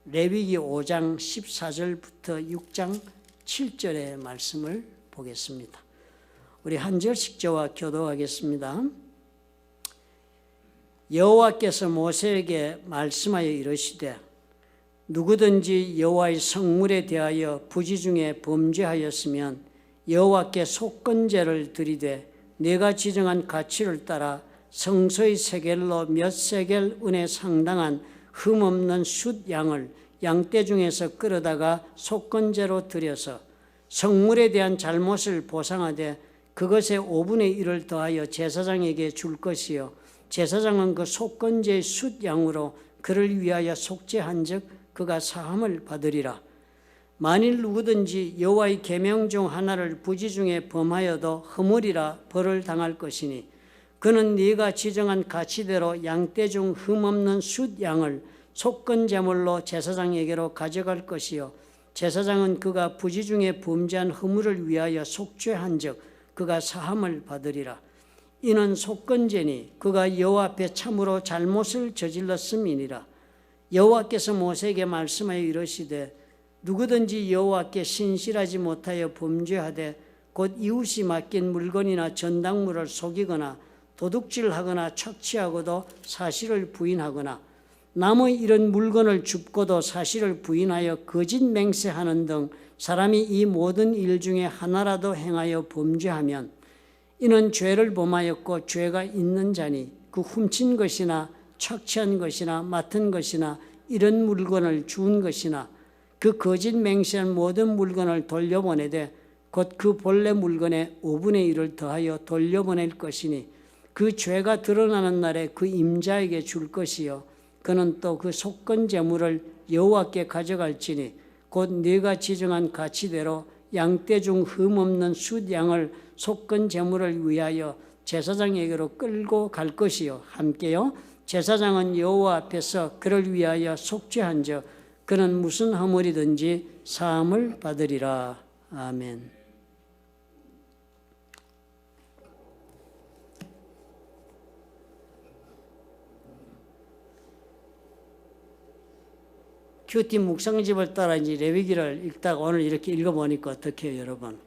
레위기 5장 14절부터 6장 7절의 말씀을 보겠습니다. 우리 한 절씩 저와 교도하겠습니다. 여호와께서 모세에게 말씀하여 이르시되 누구든지 여호와의 성물에 대하여 부지 중에 범죄하였으면 여호와께 속건제를 드리되 내가 지정한 가치를 따라 성소의 세겔로 몇 세겔 은에 상당한 흠없는 숫 양을 양떼 중에서 끌어다가 속건제로 드려서 성물에 대한 잘못을 보상하되 그것의 5분의 1을 더하여 제사장에게 줄 것이요 제사장은 그 속건제의 숫 양으로 그를 위하여 속죄한즉 그가 사함을 받으리라. 만일 누구든지 여호와의 계명 중 하나를 부지 중에 범하여도 허물이라 벌을 당할 것이니 그는 네가 지정한 가치대로 양떼 중 흠없는 숫 양을 속건 제물로 제사장에게로 가져갈 것이요 제사장은 그가 부지 중에 범죄한 허물을 위하여 속죄한즉 그가 사함을 받으리라. 이는 속건제니 그가 여호와 앞에 참으로 잘못을 저질렀음이니라. 여호와께서 모세에게 말씀하여 이르시되 누구든지 여호와께 신실하지 못하여 범죄하되 곧 이웃이 맡긴 물건이나 전당물을 속이거나 도둑질하거나 착취하고도 사실을 부인하거나 남의 이런 물건을 줍고도 사실을 부인하여 거짓 맹세하는 등 사람이 이 모든 일 중에 하나라도 행하여 범죄하면 이는 죄를 범하였고 죄가 있는 자니 그 훔친 것이나 착취한 것이나 맡은 것이나 이런 물건을 주운 것이나 그 거짓 맹세한 모든 물건을 돌려보내되 곧 그 본래 물건의 5분의 1을 더하여 돌려보낼 것이니 그 죄가 드러나는 날에 그 임자에게 줄 것이요 그는 또 그 속건 제물을 여호와께 가져갈지니 곧 네가 지정한 가치대로 양떼 중 흠없는 숫 양을 속건 제물을 위하여 제사장에게로 끌고 갈 것이요 함께요 제사장은 여호와 앞에서 그를 위하여 속죄한즉 그는 무슨 허물이든지 사함을 받으리라. 아멘. 큐티 묵상집을 따라 이제 레위기를 읽다가 오늘 이렇게 읽어보니까 어떻게 해요, 여러분?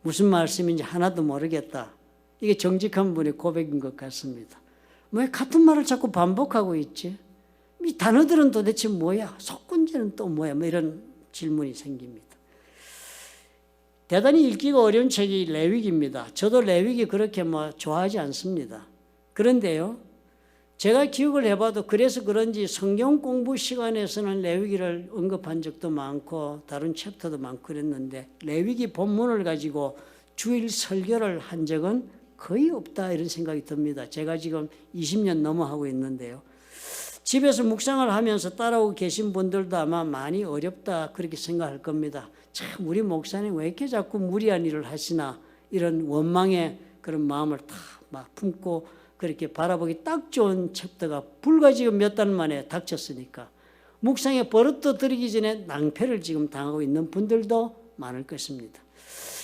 무슨 말씀인지 하나도 모르겠다. 이게 정직한 분의 고백인 것 같습니다. 왜 같은 말을 자꾸 반복하고 있지? 이 단어들은 도대체 뭐야? 속건제는 또 뭐야? 뭐 이런 질문이 생깁니다. 대단히 읽기가 어려운 책이 레위기입니다. 저도 레위기 그렇게 좋아하지 않습니다. 그런데요, 제가 기억을 해봐도 그래서 그런지 성경 공부 시간에서는 레위기를 언급한 적도 많고 다른 챕터도 많고 그랬는데 레위기 본문을 가지고 주일 설교를 한 적은 거의 없다 이런 생각이 듭니다. 제가 지금 20년 넘어 하고 있는데요. 집에서 묵상을 하면서 따라오고 계신 분들도 아마 많이 어렵다 그렇게 생각할 겁니다. 참 우리 목사님 왜 이렇게 자꾸 무리한 일을 하시나 이런 원망의 그런 마음을 다 막 품고 그렇게 바라보기 딱 좋은 챕터가 불과 지금 몇 달 만에 닥쳤으니까 묵상에 버릇도 들이기 전에 낭패를 지금 당하고 있는 분들도 많을 것입니다.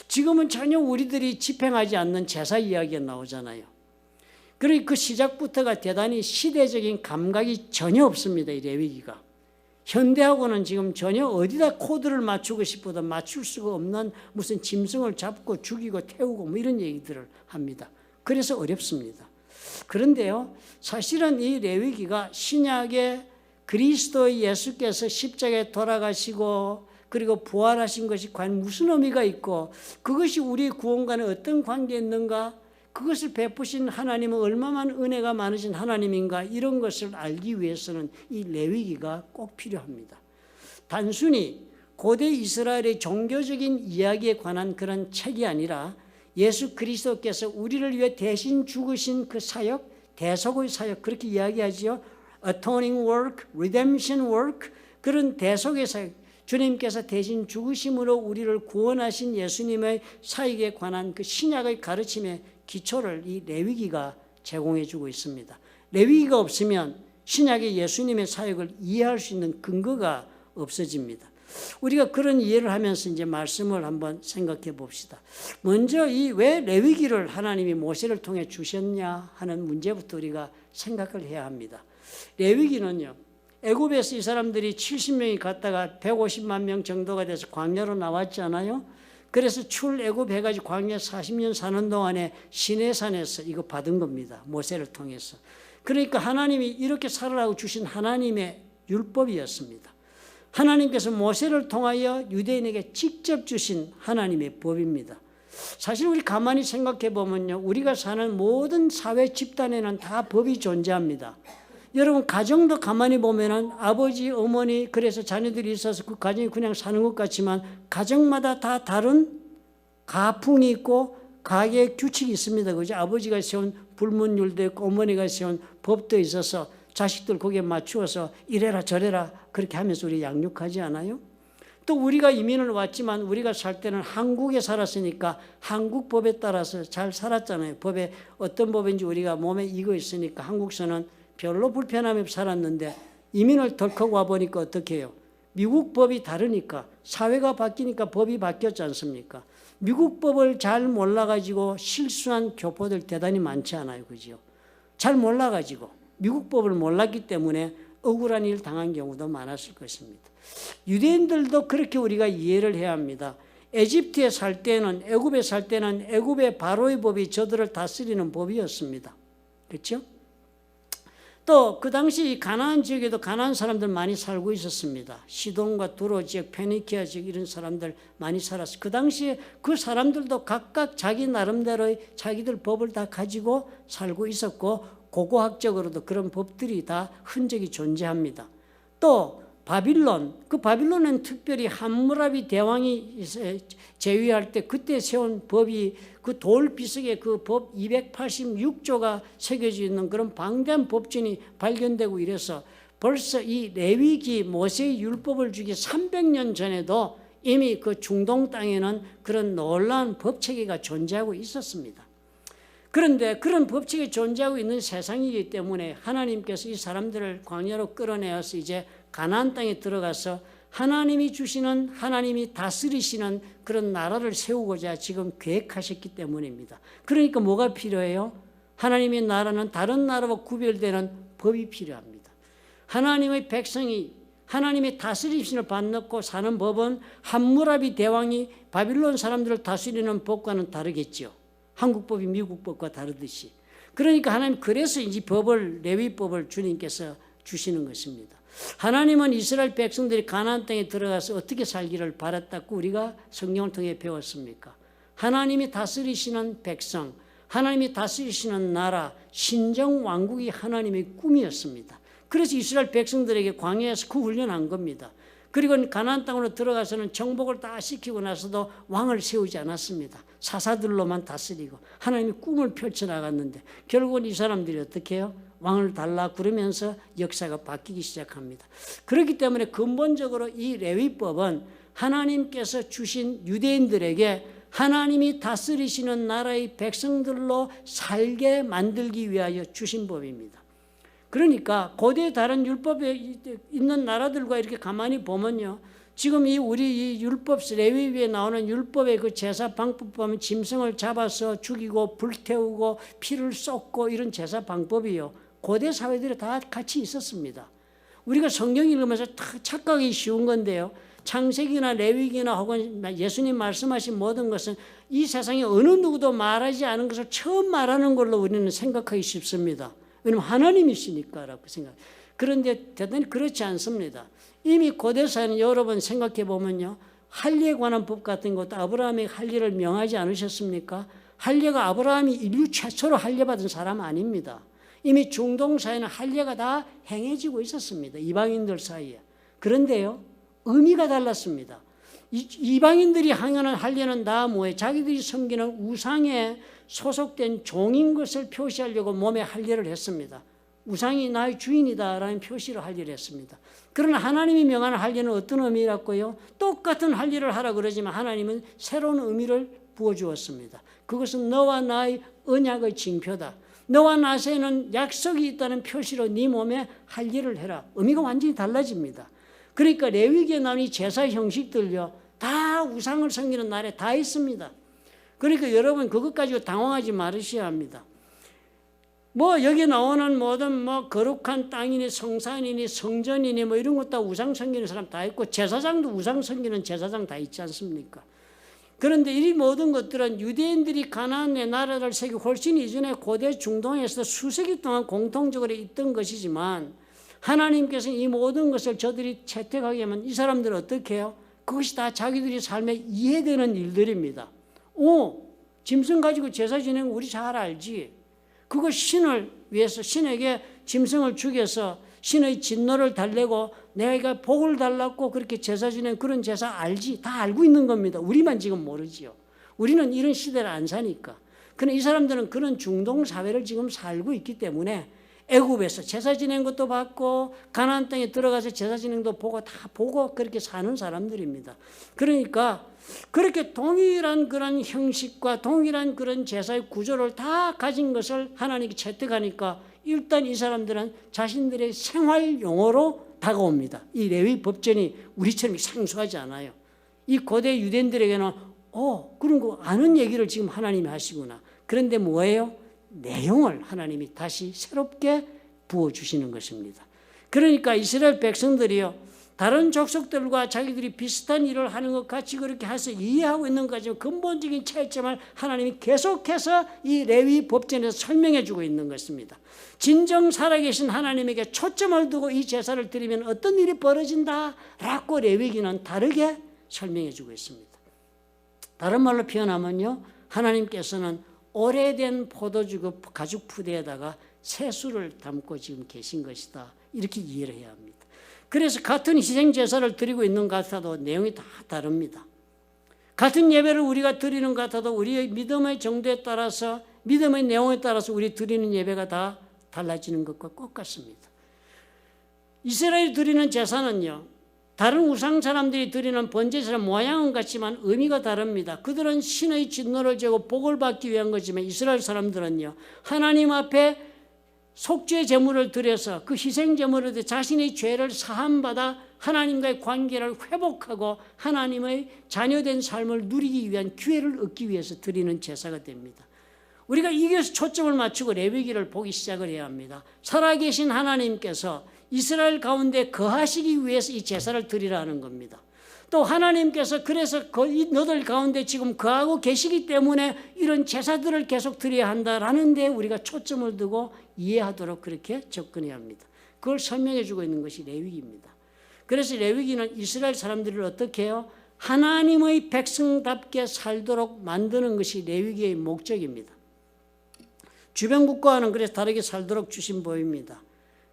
지금은 전혀 우리들이 집행하지 않는 제사 이야기가 나오잖아요. 그러니 그 시작부터가 대단히 시대적인 감각이 전혀 없습니다. 이 레위기가. 현대하고는 지금 전혀 어디다 코드를 맞추고 싶어도 맞출 수가 없는 무슨 짐승을 잡고 죽이고 태우고 뭐 이런 얘기들을 합니다. 그래서 어렵습니다. 그런데요, 사실은 이 레위기가 신약의 그리스도 예수께서 십자가에 돌아가시고 그리고 부활하신 것이 과연 무슨 의미가 있고 그것이 우리 구원과는 어떤 관계에 있는가 그것을 베푸신 하나님은 얼마만 은혜가 많으신 하나님인가 이런 것을 알기 위해서는 이 레위기가 꼭 필요합니다. 단순히 고대 이스라엘의 종교적인 이야기에 관한 그런 책이 아니라 예수 그리스도께서 우리를 위해 대신 죽으신 그 사역, 대속의 사역 그렇게 이야기하지요. Atoning work, redemption work 그런 대속의 사역 주님께서 대신 죽으심으로 우리를 구원하신 예수님의 사역에 관한 그 신약의 가르침의 기초를 이 레위기가 제공해 주고 있습니다. 레위기가 없으면 신약의 예수님의 사역을 이해할 수 있는 근거가 없어집니다. 우리가 그런 이해를 하면서 이제 말씀을 한번 생각해 봅시다. 먼저 이 왜 레위기를 하나님이 모세를 통해 주셨냐 하는 문제부터 우리가 생각을 해야 합니다. 레위기는요, 애굽에서 이 사람들이 70명이 갔다가 150만 명 정도가 돼서 광야로 나왔잖아요. 그래서 출애굽해가지고 광야 40년 사는 동안에 시내산에서 이거 받은 겁니다. 모세를 통해서. 그러니까 하나님이 이렇게 살아라고 주신 하나님의 율법이었습니다. 하나님께서 모세를 통하여 유대인에게 직접 주신 하나님의 법입니다. 사실 우리 가만히 생각해 보면요, 우리가 사는 모든 사회 집단에는 다 법이 존재합니다. 여러분 가정도 가만히 보면은 아버지, 어머니 그래서 자녀들이 있어서 그 가정이 그냥 사는 것 같지만 가정마다 다 다른 가풍이 있고 가계의 규칙이 있습니다. 그죠? 아버지가 세운 불문율도 있고 어머니가 세운 법도 있어서 자식들 거기에 맞추어서 이래라 저래라 그렇게 하면서 우리 양육하지 않아요? 또 우리가 이민을 왔지만 우리가 살 때는 한국에 살았으니까 한국 법에 따라서 잘 살았잖아요. 법에 어떤 법인지 우리가 몸에 익어 있으니까 한국서는 별로 불편함이 없이 살았는데 이민을 덜컥 와보니까 어떻게 해요? 미국 법이 다르니까 사회가 바뀌니까 법이 바뀌었지 않습니까? 미국 법을 잘 몰라가지고 실수한 교포들 대단히 많지 않아요. 그죠? 잘 몰라가지고 미국 법을 몰랐기 때문에 억울한 일 당한 경우도 많았을 것입니다. 유대인들도 그렇게 우리가 이해를 해야 합니다. 에집트에 살 때는 애굽에 살 때는 애굽의 바로의 법이 저들을 다스리는 법이었습니다. 그렇죠? 또 그 당시 가나안 지역에도 가나안 사람들 많이 살고 있었습니다. 시돈과 두로 지역, 페니키아 지역 이런 사람들 많이 살았어요. 그 당시에 그 사람들도 각각 자기 나름대로의 자기들 법을 다 가지고 살고 있었고 고고학적으로도 그런 법들이 다 흔적이 존재합니다. 또 바빌론, 그 바빌론은 특별히 함무라비 대왕이 제위할 때 그때 세운 법이 그 돌 비석에 그 법 286조가 새겨져 있는 그런 방대한 법전이 발견되고 이래서 벌써 이 레위기 모세의 율법을 주기 300년 전에도 이미 그 중동 땅에는 그런 놀라운 법체계가 존재하고 있었습니다. 그런데 그런 법칙이 존재하고 있는 세상이기 때문에 하나님께서 이 사람들을 광야로 끌어내어서 이제 가나안 땅에 들어가서 하나님이 주시는 하나님이 다스리시는 그런 나라를 세우고자 지금 계획하셨기 때문입니다. 그러니까 뭐가 필요해요? 하나님의 나라는 다른 나라와 구별되는 법이 필요합니다. 하나님의 백성이 하나님의 다스리심을 받고 사는 법은 함무라비 대왕이 바빌론 사람들을 다스리는 법과는 다르겠죠. 한국 법이 미국 법과 다르듯이. 그러니까 하나님 그래서 이 법을 레위법을 주님께서 주시는 것입니다. 하나님은 이스라엘 백성들이 가나안 땅에 들어가서 어떻게 살기를 바랐다고 우리가 성경을 통해 배웠습니까? 하나님이 다스리시는 백성, 하나님이 다스리시는 나라, 신정 왕국이 하나님의 꿈이었습니다. 그래서 이스라엘 백성들에게 광야에서 그 훈련한 겁니다. 그리고 가나안 땅으로 들어가서는 정복을 다 시키고 나서도 왕을 세우지 않았습니다. 사사들로만 다스리고 하나님이 꿈을 펼쳐나갔는데 결국은 이 사람들이 어떻게 해요? 왕을 달라 그러면서 역사가 바뀌기 시작합니다. 그렇기 때문에 근본적으로 이 레위법은 하나님께서 주신 유대인들에게 하나님이 다스리시는 나라의 백성들로 살게 만들기 위하여 주신 법입니다. 그러니까 고대 다른 율법에 있는 나라들과 이렇게 가만히 보면요. 지금 우리 이 율법 레위기에 나오는 율법의 그 제사 방법 보면 짐승을 잡아서 죽이고 불태우고 피를 쏟고 이런 제사 방법이요. 고대 사회들이 다 같이 있었습니다. 우리가 성경 읽으면서 다 착각이 쉬운 건데요. 창세기나 레위기나 혹은 예수님 말씀하신 모든 것은 이 세상에 어느 누구도 말하지 않은 것을 처음 말하는 걸로 우리는 생각하기 쉽습니다. 왜냐하면 하나님이시니까라고 생각. 그런데 대단히 그렇지 않습니다. 이미 고대사는 여러 번 생각해 보면요. 할례에 관한 법 같은 것도 아브라함에게 할례를 명하지 않으셨습니까? 할례가 아브라함이 인류 최초로 할례받은 사람 아닙니다. 이미 중동 사회는 할례가 다 행해지고 있었습니다. 이방인들 사이에. 그런데요. 의미가 달랐습니다. 이방인들이 행하는 할례는 다 뭐예요? 자기들이 섬기는 우상에 소속된 종인 것을 표시하려고 몸에 할례를 했습니다. 우상이 나의 주인이다라는 표시로 할례를 했습니다. 그러나 하나님이 명하는 할례는 어떤 의미라고요? 똑같은 할례를 하라 그러지만 하나님은 새로운 의미를 부어주었습니다. 그것은 너와 나의 언약의 징표다. 너와 나 사이에는 약속이 있다는 표시로 네 몸에 할례를 해라. 의미가 완전히 달라집니다. 그러니까 레위기에 나오는 이 제사 형식들요. 다 우상을 섬기는 날에 다 있습니다. 그러니까 여러분 그것 가지고 당황하지 말으셔야 합니다. 뭐 여기 나오는 모든 뭐 거룩한 땅이니 성산이니 성전이니 뭐 이런 것 다 우상 섬기는 사람 다 있고, 제사장도 우상 섬기는 제사장 다 있지 않습니까? 그런데 이 모든 것들은 유대인들이 가나안의 나라를 세기 훨씬 이전에 고대 중동에서 수세기 동안 공통적으로 있던 것이지만, 하나님께서는 이 모든 것을 저들이 채택하게 하면 이 사람들은 어떻게 해요? 그것이 다 자기들이 삶에 이해되는 일들입니다. 짐승 가지고 제사 지내는 거 우리 잘 알지. 그거 신을 위해서 신에게 짐승을 죽여서 신의 진노를 달래고 내가 복을 달라고 그렇게 제사 지내는 그런 제사 알지. 다 알고 있는 겁니다. 우리만 지금 모르지요. 우리는 이런 시대를 안 사니까. 그런데 이 사람들은 그런 중동 사회를 지금 살고 있기 때문에 애굽에서 제사 지낸 것도 받고 가나안 땅에 들어가서 제사 지낸 것도 보고 다 보고 그렇게 사는 사람들입니다. 그러니까 그렇게 동일한 그런 형식과 동일한 그런 제사의 구조를 다 가진 것을 하나님께 채택하니까 일단 이 사람들은 자신들의 생활 용어로 다가옵니다. 이 레위 법전이 우리처럼 생소하지 않아요. 이 고대 유대인들에게는 그런 거 아는 얘기를 지금 하나님이 하시구나. 그런데 뭐예요? 내용을 하나님이 다시 새롭게 부어주시는 것입니다. 그러니까 이스라엘 백성들이요, 다른 족속들과 자기들이 비슷한 일을 하는 것 같이 그렇게 해서 이해하고 있는 것이지만 근본적인 차이점을 하나님이 계속해서 이 레위 법전에서 설명해 주고 있는 것입니다. 진정 살아계신 하나님에게 초점을 두고 이 제사를 드리면 어떤 일이 벌어진다라고 레위기는 다르게 설명해 주고 있습니다. 다른 말로 표현하면요, 하나님께서는 오래된 포도주 가죽 푸대에다가 새술을 담고 지금 계신 것이다, 이렇게 이해를 해야 합니다. 그래서 같은 희생제사를 드리고 있는 것 같아도 내용이 다 다릅니다. 같은 예배를 우리가 드리는 것 같아도 우리의 믿음의 정도에 따라서, 믿음의 내용에 따라서 우리 드리는 예배가 다 달라지는 것과 똑같습니다. 이스라엘이 드리는 제사는요, 다른 우상 사람들이 드리는 번제제사는 모양은 같지만 의미가 다릅니다. 그들은 신의 진노를 제고 복을 받기 위한 거지만 이스라엘 사람들은요, 하나님 앞에 속죄 제물을 드려서 그 희생 제물을 드려 자신의 죄를 사함받아 하나님과의 관계를 회복하고 하나님의 자녀된 삶을 누리기 위한 기회를 얻기 위해서 드리는 제사가 됩니다. 우리가 이것에 초점을 맞추고 레위기를 보기 시작을 해야 합니다. 살아계신 하나님께서 이스라엘 가운데 거하시기 위해서 이 제사를 드리라는 겁니다. 또 하나님께서 그래서 너들 가운데 지금 거하고 계시기 때문에 이런 제사들을 계속 드려야 한다라는 데 우리가 초점을 두고 이해하도록 그렇게 접근해야 합니다. 그걸 설명해 주고 있는 것이 레위기입니다. 그래서 레위기는 이스라엘 사람들을 어떻게 해요? 하나님의 백성답게 살도록 만드는 것이 레위기의 목적입니다. 주변 국가와는 그래서 다르게 살도록 주신 법입니다.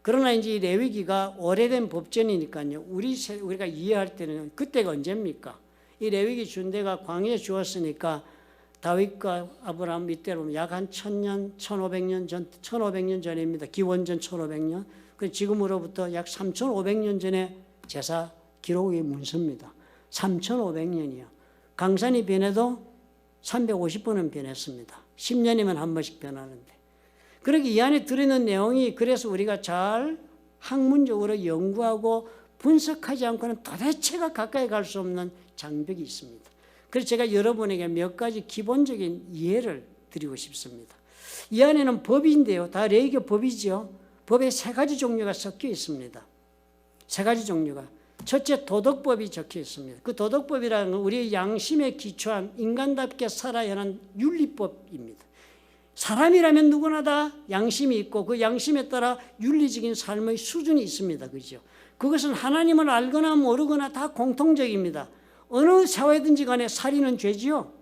그러나 이제 이 레위기가 오래된 법전이니까요, 우리가 이해할 때는 그때가 언제입니까? 이 레위기 준 데가 광야에 주었으니까 다윗과 아브라함 이때로 보면 약 한 1000년, 1500년 전, 1500년 전입니다. 기원전 1500년. 그 지금으로부터 약 3500년 전에 제사 기록의 문서입니다. 3500년이요. 강산이 변해도 350번은 변했습니다. 10년이면 한 번씩 변하는데. 그러기 이 안에 들어있는 내용이 그래서 우리가 잘 학문적으로 연구하고 분석하지 않고는 도대체가 가까이 갈 수 없는 장벽이 있습니다. 그래서 제가 여러분에게 몇 가지 기본적인 이해를 드리고 싶습니다. 이 안에는 법인데요, 다 레위기 법이죠. 법에 세 가지 종류가 섞여 있습니다. 세 가지 종류가. 첫째, 도덕법이 적혀 있습니다. 그 도덕법이라는 건 우리의 양심에 기초한 인간답게 살아야 하는 윤리법입니다. 사람이라면 누구나 다 양심이 있고 그 양심에 따라 윤리적인 삶의 수준이 있습니다. 그죠? 그것은 하나님을 알거나 모르거나 다 공통적입니다. 어느 사회든지 간에 살인은 죄지요.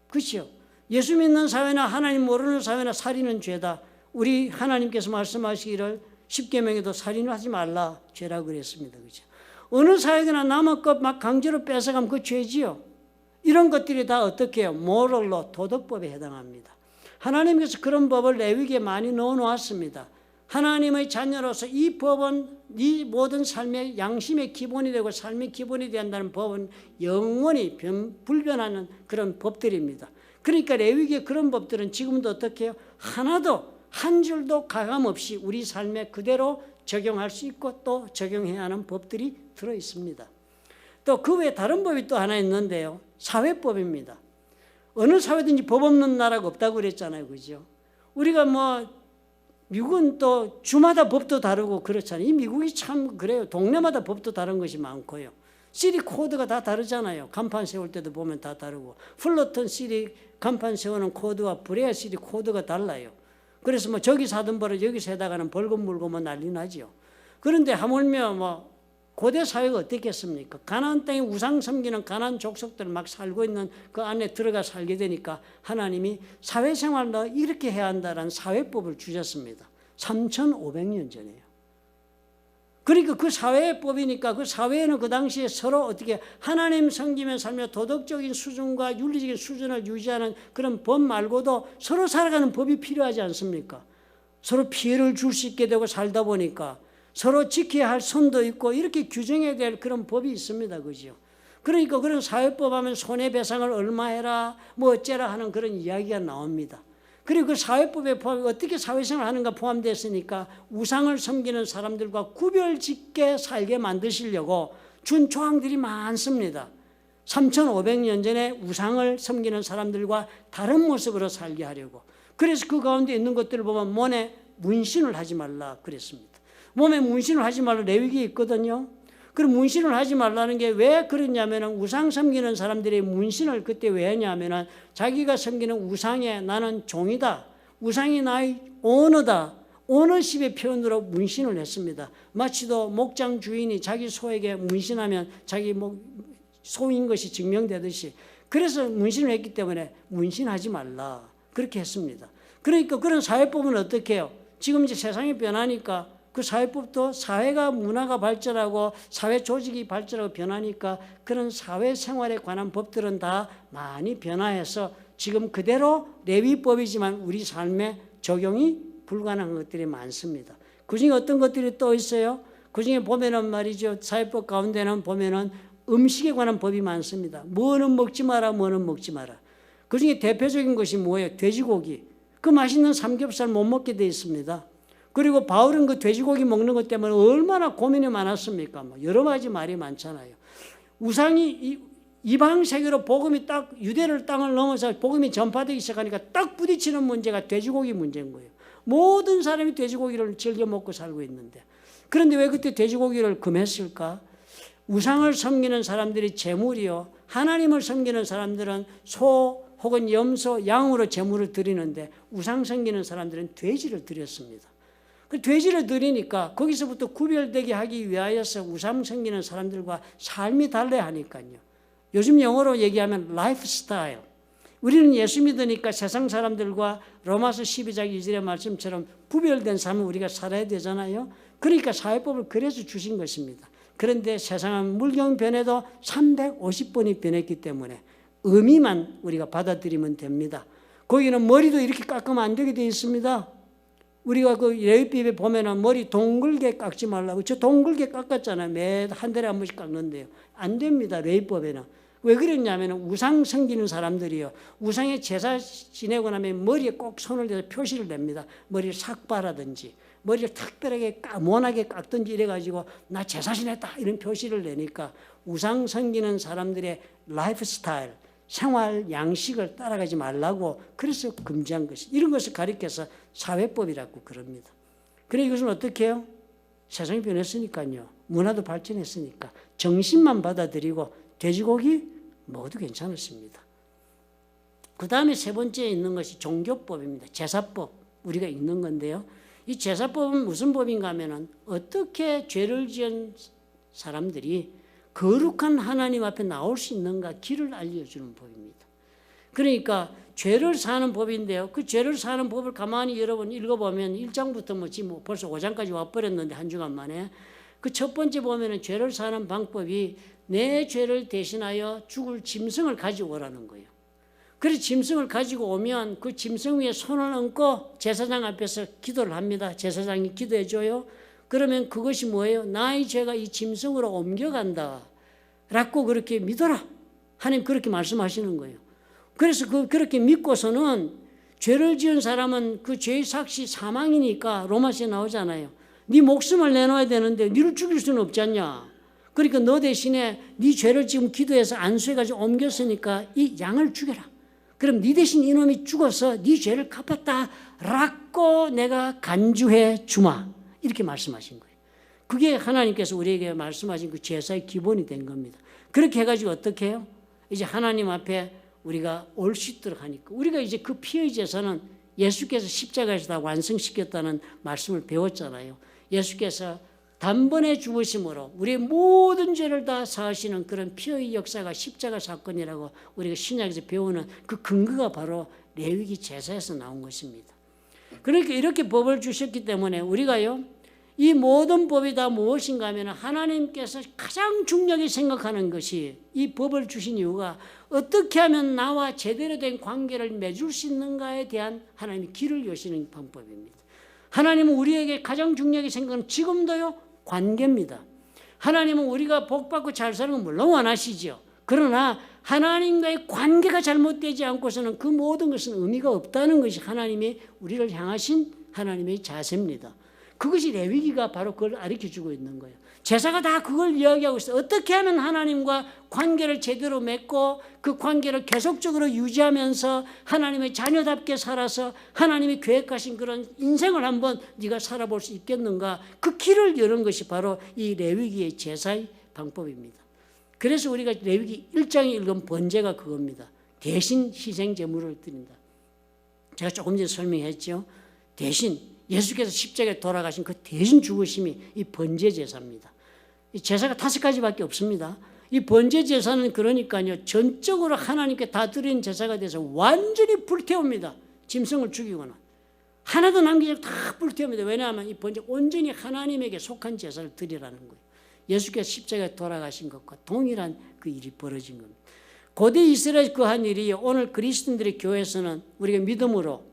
그렇죠? 예수 믿는 사회나 하나님 모르는 사회나 살인은 죄다. 우리 하나님께서 말씀하시기를 10계명에도 살인하지 말라 죄라고 그랬습니다. 그죠? 어느 사회나 남의 것 막 강제로 뺏어가면 그 죄지요. 이런 것들이 다 어떻게 해요? 모럴로 도덕법에 해당합니다. 하나님께서 그런 법을 레위기에 많이 넣어놓았습니다. 하나님의 자녀로서 이 법은 이 모든 삶의 양심의 기본이 되고 삶의 기본이 된다는 법은 영원히 불변하는 그런 법들입니다. 그러니까 레위기의 그런 법들은 지금도 어떻게 해요? 하나도 한 줄도 가감 없이 우리 삶에 그대로 적용할 수 있고 또 적용해야 하는 법들이 들어있습니다. 또 그 외에 다른 법이 또 하나 있는데요, 사회법입니다. 어느 사회든지 법 없는 나라가 없다고 그랬잖아요. 그죠? 우리가 뭐 미국은 또 주마다 법도 다르고 그렇잖아요. 이 미국이 참 그래요. 동네마다 법도 다른 것이 많고요. 시리 코드가 다 다르잖아요. 간판 세울 때도 보면 다 다르고. 플러튼 시리 간판 세우는 코드와 브레아 시리 코드가 달라요. 그래서 뭐 저기 사던 벌을 여기 세다가는 벌금 물고 뭐 난리 나죠. 그런데 하물며 뭐 고대 사회가 어땠겠습니까? 가나안 땅에 우상 섬기는 가나안 족속들 막 살고 있는 그 안에 들어가 살게 되니까 하나님이 사회생활로 이렇게 해야 한다라는 사회법을 주셨습니다. 3,500년 전에요. 그러니까 그 사회법이니까 그 사회에는 그 당시에 서로 어떻게 하나님 섬기며 살며 도덕적인 수준과 윤리적인 수준을 유지하는 그런 법 말고도 서로 살아가는 법이 필요하지 않습니까? 서로 피해를 줄 수 있게 되고 살다 보니까 서로 지켜야 할 선도 있고 이렇게 규정해야 될 그런 법이 있습니다. 그죠? 그러니까 그런 사회법 하면 손해배상을 얼마 해라 뭐 어째라 하는 그런 이야기가 나옵니다. 그리고 그 사회법에 어떻게 사회생활 하는가 포함되어 있으니까 우상을 섬기는 사람들과 구별짓게 살게 만드시려고 준 조항들이 많습니다. 3,500년 전에 우상을 섬기는 사람들과 다른 모습으로 살게 하려고. 그래서 그 가운데 있는 것들을 보면 몸에 문신을 하지 말라 그랬습니다. 몸에 문신을 하지 말라 레위기에 있거든요. 그럼 문신을 하지 말라는 게 왜 그랬냐면은 우상 섬기는 사람들이 문신을 그때 왜 했냐면은 자기가 섬기는 우상에 나는 종이다. 우상이 나의 오너다. 오너십의 표현으로 문신을 했습니다. 마치도 목장 주인이 자기 소에게 문신하면 자기 소인 것이 증명되듯이 그래서 문신을 했기 때문에 문신하지 말라. 그렇게 했습니다. 그러니까 그런 사회법은 어떻게 해요? 지금 이제 세상이 변하니까 그 사회법도 사회가 문화가 발전하고 사회 조직이 발전하고 변하니까 그런 사회생활에 관한 법들은 다 많이 변화해서 지금 그대로 레위법이지만 우리 삶에 적용이 불가능한 것들이 많습니다. 그중에 어떤 것들이 또 있어요? 그중에 보면은 말이죠. 사회법 가운데는 보면은 음식에 관한 법이 많습니다. 뭐는 먹지 마라, 뭐는 먹지 마라. 그중에 대표적인 것이 뭐예요? 돼지고기. 그 맛있는 삼겹살 못 먹게 돼 있습니다. 그리고 바울은 그 돼지고기 먹는 것 때문에 얼마나 고민이 많았습니까? 여러 가지 말이 많잖아요. 우상이 이방 세계로 복음이 딱 유대를 땅을 넘어서 복음이 전파되기 시작하니까 딱 부딪히는 문제가 돼지고기 문제인 거예요. 모든 사람이 돼지고기를 즐겨 먹고 살고 있는데 그런데 왜 그때 돼지고기를 금했을까? 우상을 섬기는 사람들이 제물이요. 하나님을 섬기는 사람들은 소 혹은 염소, 양으로 제물을 드리는데 우상 섬기는 사람들은 돼지를 드렸습니다. 그 돼지를 드리니까 거기서부터 구별되게 하기 위하여서 우상 섬기는 사람들과 삶이 달라야 하니까요. 요즘 영어로 얘기하면 라이프 스타일. 우리는 예수 믿으니까 세상 사람들과 로마서 12장 2절의 말씀처럼 구별된 삶을 우리가 살아야 되잖아요. 그러니까 사회법을 그래서 주신 것입니다. 그런데 세상은 물경 변해도 350번이 변했기 때문에 의미만 우리가 받아들이면 됩니다. 거기는 머리도 이렇게 깎으면 안 되게 되어 있습니다. 우리가 그 레위법에 보면은 머리 동글게 깎지 말라고. 저 동글게 깎았잖아요. 매 한 달에 한 번씩 깎는데요. 안 됩니다. 레위법에는. 왜 그랬냐면 우상 섬기는 사람들이요. 우상의 제사 지내고 나면 머리에 꼭 손을 대서 표시를 냅니다. 머리를 삭바라든지 머리를 특별하게 모나게 깎든지 이래가지고 나 제사 지냈다 이런 표시를 내니까 우상 섬기는 사람들의 라이프 스타일, 생활 양식을 따라가지 말라고 그래서 금지한 것이 이런 것을 가리켜서 사회법이라고 그럽니다. 그래 이것은 어떻게 해요? 세상이 변했으니까요. 문화도 발전했으니까 정신만 받아들이고 돼지고기 먹어도 괜찮았습니다. 그 다음에 세 번째에 있는 것이 종교법입니다. 제사법 우리가 읽는 건데요. 이 제사법은 무슨 법인가 하면은 어떻게 죄를 지은 사람들이 거룩한 하나님 앞에 나올 수 있는가 길을 알려주는 법입니다. 그러니까 죄를 사는 법인데요. 그 죄를 사는 법을 가만히 여러분 읽어보면 1장부터 지금 벌써 5장까지 와버렸는데 한 주간 만에 그 첫 번째 보면은 죄를 사는 방법이 내 죄를 대신하여 죽을 짐승을 가지고 오라는 거예요. 그래서 짐승을 가지고 오면 그 짐승 위에 손을 얹고 제사장 앞에서 기도를 합니다. 제사장이 기도해 줘요. 그러면 그것이 뭐예요? 나의 죄가 이 짐승으로 옮겨간다 라고 그렇게 믿어라. 하나님 그렇게 말씀하시는 거예요. 그래서 그렇게 믿고서는 죄를 지은 사람은 그 죄의 삭시 사망이니까 로마서에 나오잖아요. 네 목숨을 내놓아야 되는데 네를 죽일 수는 없지 않냐. 그러니까 너 대신에 네 죄를 지금 기도해서 안수해가지고 옮겼으니까 이 양을 죽여라. 그럼 네 대신 이놈이 죽어서 네 죄를 갚았다라고 내가 간주해 주마. 이렇게 말씀하신 거예요. 그게 하나님께서 우리에게 말씀하신 그 제사의 기본이 된 겁니다. 그렇게 해가지고 어떻게 해요? 이제 하나님 앞에 우리가 올 수 있도록 하니까 우리가 이제 그 피의 제사는 예수께서 십자가에서 다 완성시켰다는 말씀을 배웠잖아요. 예수께서 단번에 죽으심으로 우리의 모든 죄를 다 사하시는 그런 피의 역사가 십자가 사건이라고 우리가 신약에서 배우는 그 근거가 바로 레위기 제사에서 나온 것입니다. 그러니까 이렇게 법을 주셨기 때문에 우리가요, 이 모든 법이 다 무엇인가 하면 하나님께서 가장 중요하게 생각하는 것이 이 법을 주신 이유가 어떻게 하면 나와 제대로 된 관계를 맺을 수 있는가에 대한 하나님의 길을 여시는 방법입니다. 하나님은 우리에게 가장 중요하게 생각하는 지금도요, 관계입니다. 하나님은 우리가 복받고 잘 사는 건 물론 원하시죠. 그러나 하나님과의 관계가 잘못되지 않고서는 그 모든 것은 의미가 없다는 것이 하나님이 우리를 향하신 하나님의 자세입니다. 그것이 레위기가 바로 그걸 가르쳐주고 있는 거예요. 제사가 다 그걸 이야기하고 있어요. 어떻게 하면 하나님과 관계를 제대로 맺고 그 관계를 계속적으로 유지하면서 하나님의 자녀답게 살아서 하나님이 계획하신 그런 인생을 한번 네가 살아볼 수 있겠는가. 그 길을 여는 것이 바로 이 레위기의 제사의 방법입니다. 그래서 우리가 레위기 1장에 읽은 번제가 그겁니다. 대신 희생 제물을 드린다. 제가 조금 전에 설명했죠. 대신 예수께서 십자가에 돌아가신 그 대신 죽으심이 이 번제 제사입니다. 이 제사가 5가지밖에 없습니다. 이 번제 제사는 그러니까요, 전적으로 하나님께 다 드리는 제사가 돼서 완전히 불태웁니다. 짐승을 죽이거나 하나도 남기지 않고 다 불태웁니다. 왜냐하면 이 번제 온전히 하나님에게 속한 제사를 드리라는 거예요. 예수께서 십자가에 돌아가신 것과 동일한 그 일이 벌어진 겁니다. 고대 이스라엘 그 한 일이 오늘 그리스도인들의 교회에서는 우리가 믿음으로,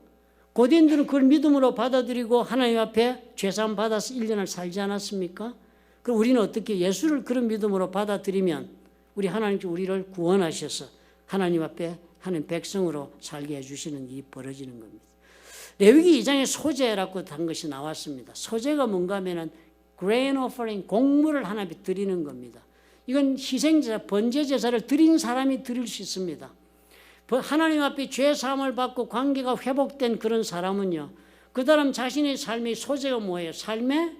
고대인들은 그걸 믿음으로 받아들이고 하나님 앞에 죄사함 받아서 1년을 살지 않았습니까? 그럼 우리는 어떻게 예수를 그런 믿음으로 받아들이면 우리 하나님께 우리를 구원하셔서 하나님 앞에 하나님 백성으로 살게 해주시는 일이 벌어지는 겁니다. 레위기 2장에 소제라고 한 것이 나왔습니다. 소제가 뭔가 하면은 grain offering, 곡물을 하나님께 드리는 겁니다. 이건 희생제사, 번제제사를 드린 사람이 드릴 수 있습니다. 하나님 앞에 죄 사함을 받고 관계가 회복된 그런 사람은요, 그 사람 자신의 삶의 소재가 뭐예요? 삶의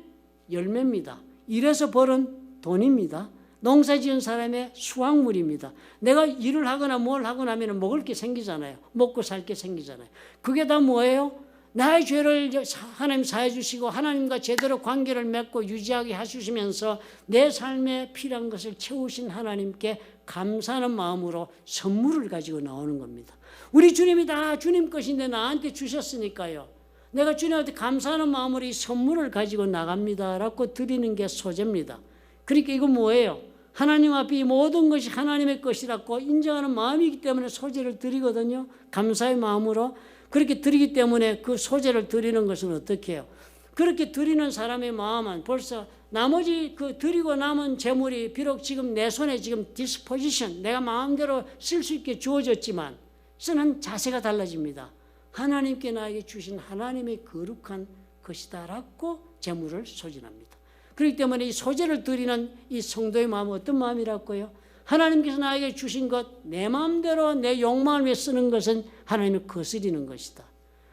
열매입니다. 일해서 벌은 돈입니다. 농사 지은 사람의 수확물입니다. 내가 일을 하거나 뭘 하거나 하면 먹을 게 생기잖아요. 먹고 살 게 생기잖아요. 그게 다 뭐예요? 나의 죄를 하나님 사해 주시고 하나님과 제대로 관계를 맺고 유지하게 해주시면서 내 삶에 필요한 것을 채우신 하나님께 감사하는 마음으로 선물을 가지고 나오는 겁니다. 우리 주님이 다 주님 것인데 나한테 주셨으니까요, 내가 주님한테 감사하는 마음으로 이 선물을 가지고 나갑니다라고 드리는 게 소제입니다. 그러니까 이건 뭐예요? 하나님 앞에 이 모든 것이 하나님의 것이라고 인정하는 마음이기 때문에 소제를 드리거든요. 감사의 마음으로. 그렇게 드리기 때문에 그 소제를 드리는 것은 어떻게 해요? 그렇게 드리는 사람의 마음은 벌써 나머지 그 드리고 남은 재물이 비록 지금 내 손에 지금 디스포지션, 내가 마음대로 쓸 수 있게 주어졌지만 쓰는 자세가 달라집니다. 하나님께 나에게 주신 하나님의 거룩한 것이다라고 재물을 소진합니다. 그렇기 때문에 이 소제를 드리는 이 성도의 마음은 어떤 마음이라고요? 하나님께서 나에게 주신 것, 내 마음대로 내 욕망을 위해 쓰는 것은 하나님을 거스리는 것이다.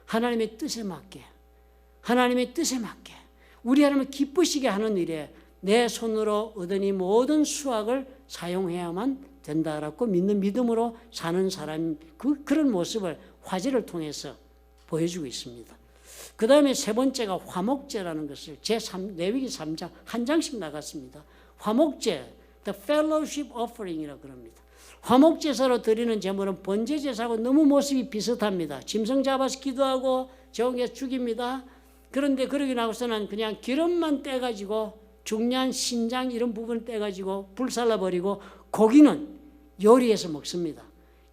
하나님의 뜻에 맞게, 하나님의 뜻에 맞게 우리 하나님을 기쁘시게 하는 일에 내 손으로 얻은 이 모든 수확을 사용해야만 된다라고 믿는 믿음으로 사는 사람, 그런 모습을 화제를 통해서 보여주고 있습니다. 그 다음에 세 번째가 화목제라는 것을 레위기 3장 한 장씩 나갔습니다. 화목제, The Fellowship Offering이라고 그럽니다. 화목제사로 드리는 제물은 번제제사하고 너무 모습이 비슷합니다. 짐승 잡아서 기도하고 저기에 죽입니다. 그런데 그러기 나고서는 그냥 기름만 떼가지고 중요한 신장 이런 부분을 떼가지고 불살라버리고 고기는 요리해서 먹습니다.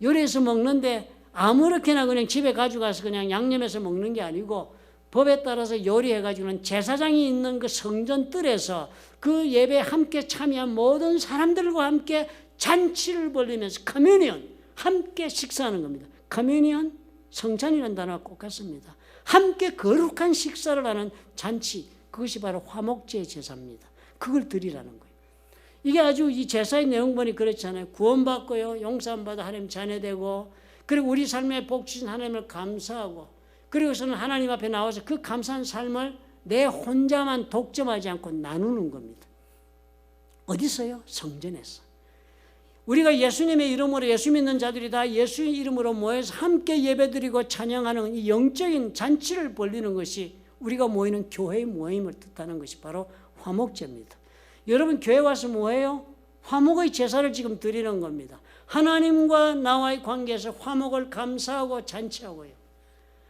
요리해서 먹는데 아무렇게나 그냥 집에 가져가서 그냥 양념해서 먹는 게 아니고 법에 따라서 요리해가지고는 제사장이 있는 그 성전 뜰에서 그 예배에 함께 참여한 모든 사람들과 함께 잔치를 벌리면서 커뮤니언, 함께 식사하는 겁니다. 커뮤니언, 성찬이라는 단어가 꼭 같습니다. 함께 거룩한 식사를 하는 잔치, 그것이 바로 화목제 제사입니다. 그걸 드리라는 거예요. 이게 아주 이 제사의 내용 보니 그렇잖아요. 구원받고요, 용서받아 하나님 자녀되고, 그리고 우리 삶에 복 주신 하나님을 감사하고, 그리고서는 하나님 앞에 나와서 그 감사한 삶을 내 혼자만 독점하지 않고 나누는 겁니다. 어디서요? 성전에서. 우리가 예수님의 이름으로, 예수 믿는 자들이 다 예수 이름으로 모여서 함께 예배드리고 찬양하는 이 영적인 잔치를 벌리는 것이 우리가 모이는 교회의 모임을 뜻하는 것이 바로 화목제입니다. 여러분, 교회 와서 뭐예요? 화목의 제사를 지금 드리는 겁니다. 하나님과 나와의 관계에서 화목을 감사하고 잔치하고요.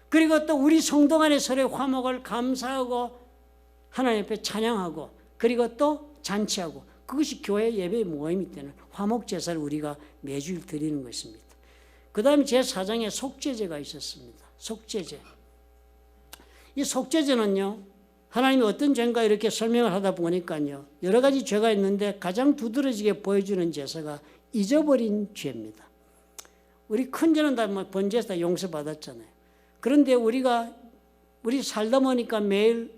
그리고 또 우리 성도 간의 서로의 화목을 감사하고 하나님 앞에 찬양하고, 그리고 또 잔치하고, 그것이 교회 예배 모임이 되는 화목 제사를 우리가 매주일 드리는 것입니다. 그 다음에 제4장에 속죄제가 있었습니다. 속죄제. 이 속죄제는요, 하나님이 어떤 죄인가 이렇게 설명을 하다 보니까요, 여러 가지 죄가 있는데 가장 두드러지게 보여주는 제사가 잊어버린 죄입니다. 우리 큰 죄는 다 번제에서 다 용서받았잖아요. 그런데 우리 살다 보니까 매일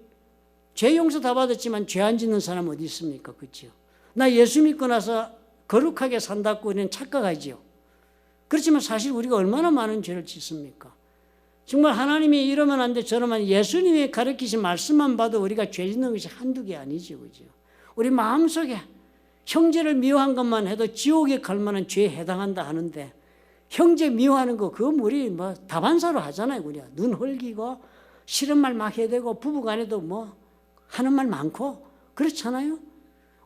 죄 용서 다 받았지만 죄 안 짓는 사람 어디 있습니까? 그렇죠? 나 예수 믿고 나서 거룩하게 산다고 우리는 착각하지요. 그렇지만 사실 우리가 얼마나 많은 죄를 짓습니까? 정말 하나님이 이러면 안 돼, 저러면 안 돼. 예수님이 가르치신 말씀만 봐도 우리가 죄 짓는 것이 한두 개 아니죠. 그죠? 우리 마음속에 형제를 미워한 것만 해도 지옥에 갈 만한 죄에 해당한다 하는데, 형제 미워하는 거 그거 우리 다반사로 하잖아요. 우리가 눈 흘기고 싫은 말 막 해대고 부부간에도 하는 말 많고 그렇잖아요.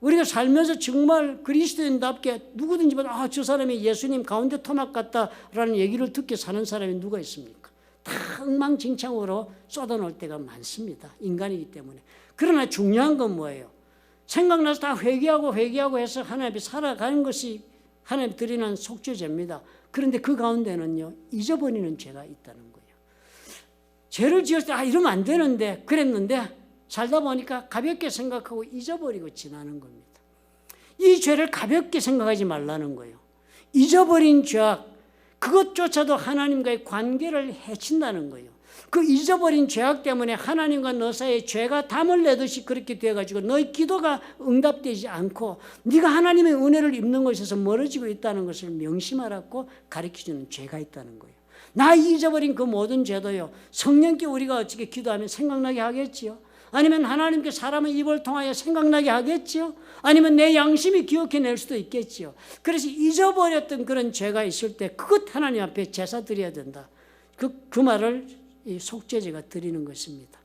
우리가 살면서 정말 그리스도인답게 누구든지 봐도 저 사람이 예수님 가운데 토막 같다라는 얘기를 듣게 사는 사람이 누가 있습니까? 다 엉망진창으로 쏟아놓을 때가 많습니다. 인간이기 때문에. 그러나 중요한 건 뭐예요? 생각나서 다 회개하고 해서 하나님 앞에 살아가는 것이 하나님 드리는 속죄제입니다. 그런데 그 가운데는요, 잊어버리는 죄가 있다는 거예요. 죄를 지을 때 이러면 안 되는데 그랬는데 살다 보니까 가볍게 생각하고 잊어버리고 지나는 겁니다. 이 죄를 가볍게 생각하지 말라는 거예요. 잊어버린 죄악, 그것조차도 하나님과의 관계를 해친다는 거예요. 그 잊어버린 죄악 때문에 하나님과 너 사이에 죄가 담을 내듯이 그렇게 돼가지고 너의 기도가 응답되지 않고 네가 하나님의 은혜를 입는 것에서 멀어지고 있다는 것을 명심하라고 가르쳐주는 죄가 있다는 거예요. 나 잊어버린 그 모든 죄도요, 성령께 우리가 어떻게 기도하면 생각나게 하겠지요? 아니면 하나님께 사람의 입을 통하여 생각나게 하겠지요? 아니면 내 양심이 기억해낼 수도 있겠지요. 그래서 잊어버렸던 그런 죄가 있을 때 그것 하나님 앞에 제사 드려야 된다. 그 말을 이 속죄제가 드리는 것입니다.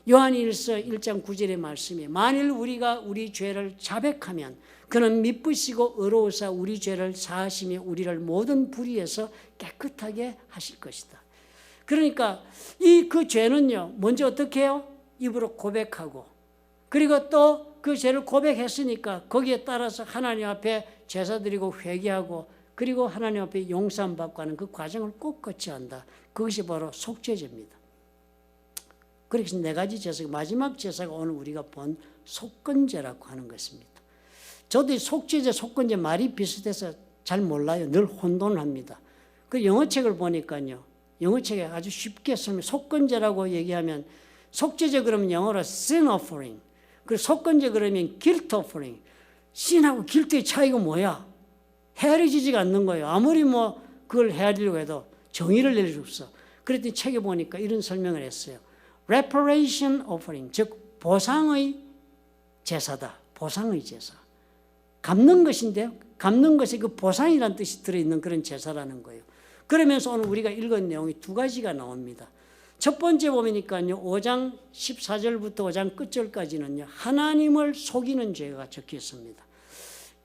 요한일서 1장 9절의 말씀이 만일 우리가 우리 죄를 자백하면 그는 미쁘시고 의로우사 우리 죄를 사하시며 우리를 모든 불의에서 깨끗하게 하실 것이다. 그러니까 그 죄는요, 먼저 어떻게 해요? 입으로 고백하고, 그리고 또 그 죄를 고백했으니까 거기에 따라서 하나님 앞에 제사 드리고 회개하고, 그리고 하나님 앞에 용서함 받고 하는 그 과정을 꼭 거쳐야 한다. 그것이 바로 속죄제입니다. 그래서 네 가지 제사, 마지막 제사가 오늘 우리가 본 속건제라고 하는 것입니다. 저도 이 속죄제, 속건제 말이 비슷해서 잘 몰라요. 늘 혼돈을 합니다. 그 영어책을 보니까요, 영어책에 아주 쉽게 설명, 속건제라고 얘기하면 속죄제 그러면 영어로 sin offering, 그리고 속건제 그러면 guilt offering. sin하고 guilt의 차이가 뭐야? 헤아려지지가 않는 거예요. 아무리 그걸 헤아리려고 해도 정의를 내릴 수 없어. 그랬더니 책에 보니까 이런 설명을 했어요. reparation offering, 즉 보상의 제사다. 보상의 제사. 갚는 것인데요, 갚는 것이 그 보상이라는 뜻이 들어있는 그런 제사라는 거예요. 그러면서 오늘 우리가 읽은 내용이 두 가지가 나옵니다. 첫 번째 보니까요, 5장 14절부터 5장 끝절까지는요, 하나님을 속이는 죄가 적혀 있습니다.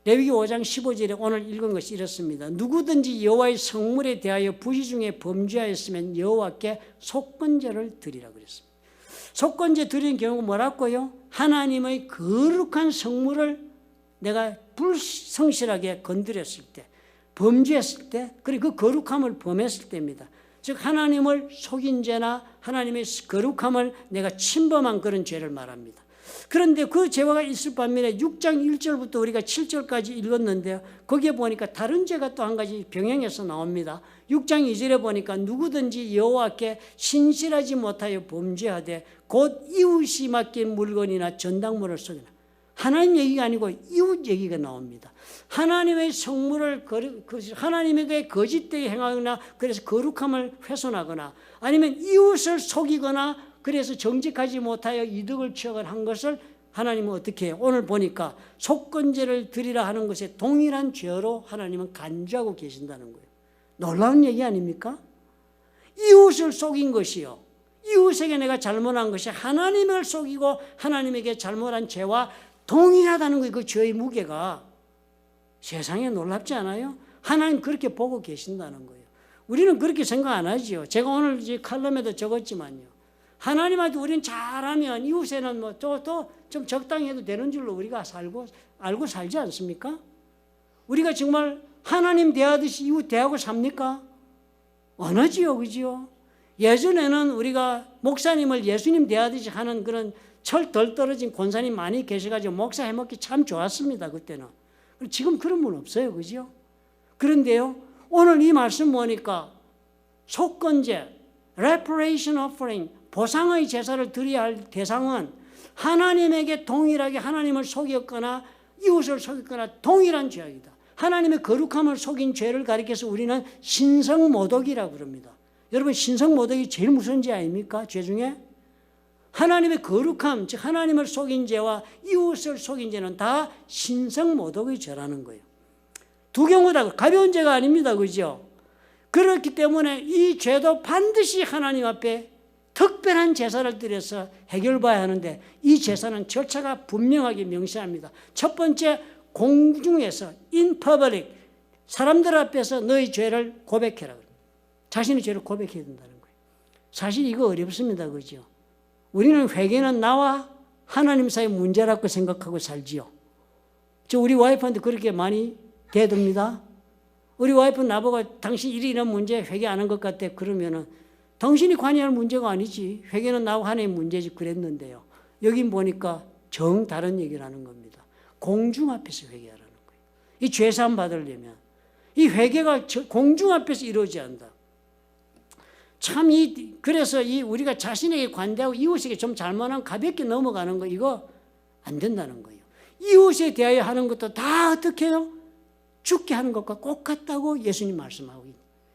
레위기 5장 15절에 오늘 읽은 것이 이렇습니다. 누구든지 여호와의 성물에 대하여 부시 중에 범죄하였으면 여호와께 속건제를 드리라 그랬습니다. 속건제 드리는 경우가 뭐라고요? 하나님의 거룩한 성물을 내가 불성실하게 건드렸을 때, 범죄했을 때, 그리고 그 거룩함을 범했을 때입니다. 즉 하나님을 속인 죄나 하나님의 거룩함을 내가 침범한 그런 죄를 말합니다. 그런데 그 죄가 있을 반면에 6장 1절부터 우리가 7절까지 읽었는데요, 거기에 보니까 다른 죄가 또 한 가지 병행해서 나옵니다. 6장 2절에 보니까 누구든지 여호와께 신실하지 못하여 범죄하되 곧 이웃이 맡긴 물건이나 전당물을 속이나, 하나님 얘기가 아니고 이웃 얘기가 나옵니다. 하나님의 성물을 하나님에게 거짓되게 행하거나 그래서 거룩함을 훼손하거나 아니면 이웃을 속이거나 그래서 정직하지 못하여 이득을 취하거나 한 것을 하나님은 어떻게 해요? 오늘 보니까 속건제를 드리라 하는 것에 동일한 죄로 하나님은 간주하고 계신다는 거예요. 놀라운 얘기 아닙니까? 이웃을 속인 것이요. 이웃에게 내가 잘못한 것이 하나님을 속이고 하나님에게 잘못한 죄와 동일하다는 거예요. 그 죄의 무게가. 세상에 놀랍지 않아요? 하나님 그렇게 보고 계신다는 거예요. 우리는 그렇게 생각 안 하지요. 제가 오늘 이제 칼럼에도 적었지만요. 하나님한테 우리는 잘하면 이웃에는 뭐 또 좀 적당히 해도 되는 줄로 우리가 알고 살지 않습니까? 우리가 정말 하나님 대하듯이 이웃 대하고 삽니까? 안 하지요, 그지요? 예전에는 우리가 목사님을 예수님 대하듯이 하는 그런 철 덜 떨어진 권사님 많이 계셔가지고 목사 해먹기 참 좋았습니다, 그때는. 지금 그런 분 없어요, 그죠? 그런데요, 오늘 이 말씀 보니까 속건제, reparation offering, 보상의 제사를 드려야 할 대상은 하나님에게 동일하게 하나님을 속였거나 이웃을 속였거나 동일한 죄악이다. 하나님의 거룩함을 속인 죄를 가리켜서 우리는 신성모독이라고 그럽니다. 여러분 신성모독이 제일 무서운 죄 아닙니까? 죄 중에? 하나님의 거룩함, 즉 하나님을 속인 죄와 이웃을 속인 죄는 다 신성모독의 죄라는 거예요. 두 경우 다 가벼운 죄가 아닙니다. 그죠? 그렇기 때문에 이 죄도 반드시 하나님 앞에 특별한 제사를 드려서 해결봐야 하는데 이 제사는 절차가 분명하게 명시합니다. 첫 번째, 공중에서 in public 사람들 앞에서 너의 죄를 고백해라. 자신의 죄를 고백해야 된다는 거예요. 사실 이거 어렵습니다. 그죠? 우리는 회개는 나와 하나님 사이의 문제라고 생각하고 살지요. 우리 와이프한테 그렇게 많이 대듭니다. 우리 와이프는 나보고 당신 이런 문제 회개 안 한 것 같아. 그러면은 당신이 관여할 문제가 아니지. 회개는 나와 하나님의 문제지 그랬는데요. 여긴 보니까 정 다른 얘기를 하는 겁니다. 공중 앞에서 회개하라는 거예요. 이 죄사함 받으려면 이 회개가 공중 앞에서 이루어져야 한다. 참 그래서 우리가 자신에게 관대하고 이웃에게 좀 잘못하면 가볍게 넘어가는 거 이거 안 된다는 거예요. 이웃에 대하여 하는 것도 다 어떻게 해요? 죽게 하는 것과 똑같다고 예수님 말씀하고 있는